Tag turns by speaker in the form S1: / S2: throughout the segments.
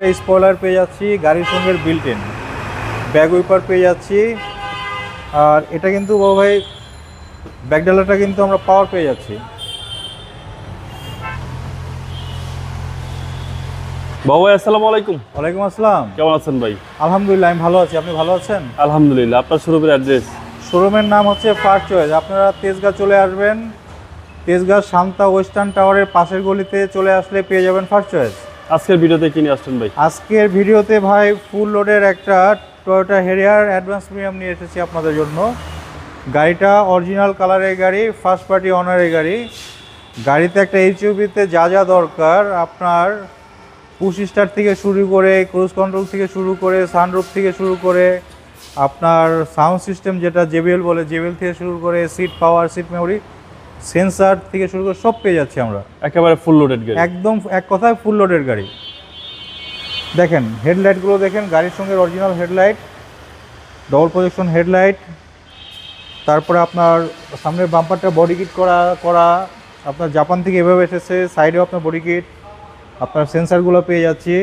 S1: এই স্পয়লার পেয়ে যাচ্ছি, গাড়ির সঙ্গে বিল্ট ইন ব্যাক উইপার পেয়ে যাচ্ছি। আর এটা কিন্তু বাবু ভাই ব্যাকডালাটা কিন্তু আমরা পাওয়ার পেয়ে যাচ্ছি।
S2: বাবু ভাই আসসালামু আলাইকুম।
S1: ওয়ালাইকুম আসসালাম।
S2: কেমন আছেন ভাই?
S1: আলহামদুলিল্লাহ, আমি ভালো আছি। আপনি ভালো আছেন?
S2: আলহামদুলিল্লাহ। আপনার শোরুমের অ্যাড্রেস?
S1: শোরুমের নাম হচ্ছে ফার্স্ট চয়েস। আপনারা তেজগাঁ চলে আসবেন, তেজগাঁ শান্তা ওয়েস্টার্ন টাওয়ারের পাশের গলিতে চলে আসলে পেয়ে যাবেন ফার্স্ট চয়েস।
S2: আজকের ভিডিওতে কি নিয়ে আসছেন ভাই?
S1: আজকের ভিডিওতে ভাই ফুল লোডের একটা টয়োটা হেরিয়ার অ্যাডভান্স প্রিমিয়াম নিয়ে এসেছি আপনাদের জন্য। গাড়িটা অরিজিনাল কালারের গাড়ি, ফার্স্ট পার্টি অনারের গাড়ি। গাড়িতে একটা এইচইউভিতে যা যা দরকার, আপনার পুশ স্টার্ট থেকে শুরু করে, ক্রুজ কন্ট্রোল থেকে শুরু করে, সানরুফ থেকে শুরু করে, আপনার সাউন্ড সিস্টেম যেটা জেবিএল বলে, জেবিএল থেকে শুরু করে seat power, seat memory, sensor থেকে শুরু করে সব পেয়ে যাচ্ছে আমরা।
S2: একেবারে ফুল লোডেড গাড়ি,
S1: একদম এক কথায় ফুল লোডের গাড়ি। দেখেন হেডলাইটগুলো দেখেন, গাড়ির সঙ্গে original headlight, double projection headlight. তারপরে আপনার সামনের বাম্পারটা বডি কিট করা আপনার জাপান থেকে এভাবে এসেছে। সাইডেও আপনার বডি কিট, আপনার সেন্সারগুলো পেয়ে যাচ্ছি,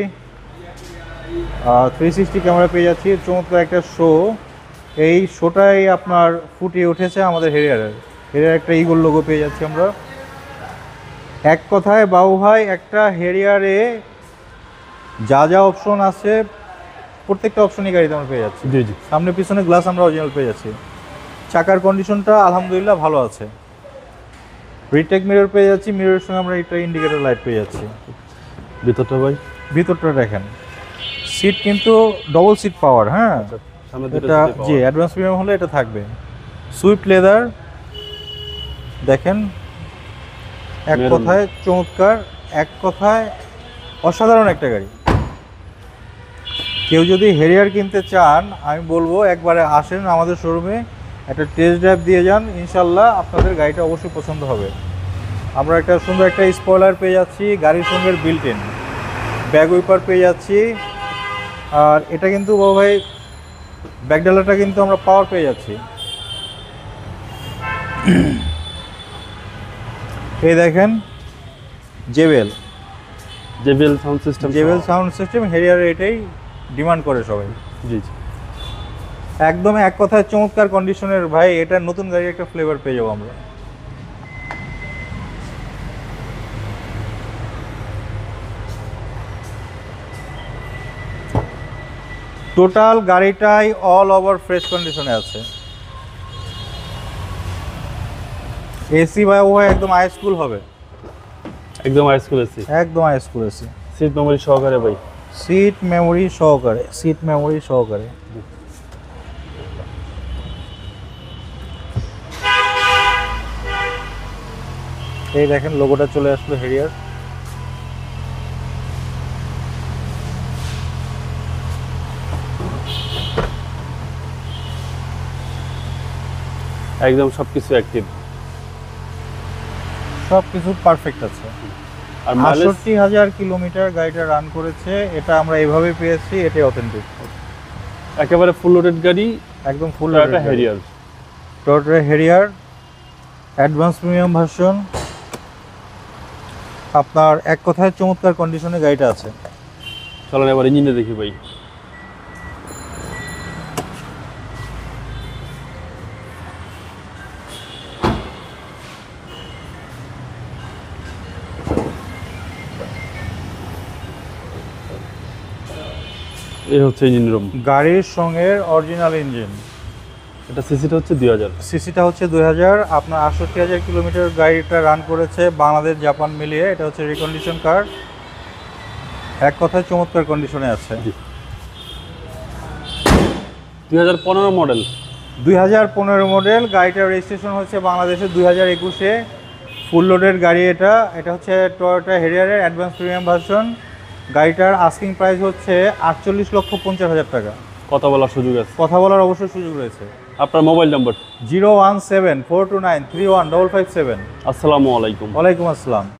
S1: 360 ক্যামেরা পেয়ে যাচ্ছি। চমৎকার একটা শো, এই শোটাই আপনার ফুটিয়ে উঠেছে আমাদের হেরিয়ারের একটা ইগল লোগো পেয়ে যাচ্ছি আমরা। এক কথায় বাবু ভাই একটা হেরিয়ারে যা যা অপশন আছে প্রত্যেকটা অপশনই গাড়িতে আমরা পেয়ে যাচ্ছি।
S2: জি জি।
S1: সামনে পিছনে গ্লাস আমরা অরিজিনাল পেয়ে যাচ্ছি। চাকার কন্ডিশনটা আলহামদুলিল্লাহ ভালো আছে। রিটেক মিরর পেয়ে যাচ্ছি, মিররের সঙ্গে আমরা এটা ইন্ডিকেটর লাইট পেয়ে যাচ্ছি।
S2: ভিতরটা ভাই?
S1: ভিতরটা দেখেন, সিট কিন্তু ডবল সিট পাওয়ার। হ্যাঁ, এটা জি অ্যাডভান্স প্রিমিয়াম হলে এটা থাকবে। সুইফট লেদার দেখেন, এক কথায় চমৎকার, এক কথায় অসাধারণ একটা গাড়ি। কেউ যদি হেরিয়ার কিনতে চান, আমি বলবো একবারে আসেন আমাদের শোরুমে, একটা টেস্ট ড্রাইভ দিয়ে যান, ইনশাল্লাহ আপনাদের গাড়িটা অবশ্যই পছন্দ হবে। আমরা একটা সুন্দর একটা স্পয়লার পেয়ে যাচ্ছি, গাড়ির সঙ্গে বিল্ট ইন ব্যাক উইপার পেয়ে যাচ্ছি। আর এটা কিন্তু বাবু ভাই ব্যাকডালাটা কিন্তু আমরা পাওয়ার পেয়ে যাচ্ছি। এই দেখেন JBL
S2: sound system,
S1: JBL sound system হেরিয়ারে এটাই ডিমান্ড করে সবাই।
S2: জি জি।
S1: একদম এক কথায় চমৎকার কন্ডিশনের ভাই, এটা নতুন গাড়ির একটা ফ্লেভার পেয়ে যাবো আমরা। টোটাল গাড়িটাই অল ওভার ফ্রেশ কন্ডিশনে আছে। এসি ভাই ও একদম হাইস্কুল হবে,
S2: একদম হাইস্কুল এসি,
S1: একদম হাইস্কুল এসি।
S2: সিট মেমোরি সহকারে ভাই?
S1: সিট মেমোরি সহকারে, সিট মেমোরি সহকারে। এই দেখেন লোগোটা চলে আসলো হেরিয়ার।
S2: একদম সবকিছু অ্যাক্টিভ,
S1: সব কিছু পারফেক্ট আছে।
S2: আর
S1: ৬৮,০০০ কিলোমিটার গাড়িটা রান করেছে, এটা আমরা এইভাবে পেয়েছি, এটাই অথেন্টিক।
S2: একেবারে ফুল লোডেড গাড়ি,
S1: একদম full
S2: Toyota Harrier.
S1: Toyota Harrier advance premium version. আপনার এক কথায় চমৎকার কন্ডিশনে গাড়িটা আছে।
S2: চলেন এবার ইঞ্জিনে দেখি ভাই। এই হচ্ছে ইঞ্জিন রুম,
S1: গাড়ির সঙ্গে অরিজিনাল ইঞ্জিন।
S2: এটা সিসিটা হচ্ছে 2000,
S1: সিসিটা হচ্ছে 2000। আপনার ৬৮,০০০ কিলোমিটার গাড়িটা রান করেছে, বাংলাদেশ জাপান মিলিয়ে। এটা হচ্ছে রিকন্ডিশন কার, এক কথায় চমৎকার কন্ডিশনে আছে।
S2: 2015 মডেল,
S1: 2015 মডেল। গাড়িটার রেজিস্ট্রেশন হচ্ছে বাংলাদেশে 2021-এ। ফুল লোডের গাড়ি এটা। এটা হচ্ছে টয়োটা হেরিয়ারের অ্যাডভান্স প্রিমিয়াম ভার্সন। গাড়িটার আস্কিং প্রাইস হচ্ছে ৪৮,৫০,০০০ টাকা।
S2: কথা বলার সুযোগ আছে?
S1: কথা বলার অবশ্যই সুযোগ রয়েছে।
S2: আপনার মোবাইল নাম্বার?
S1: 01742931557।
S2: আসসালামু আলাইকুম।
S1: ওয়ালাইকুম আসসালাম।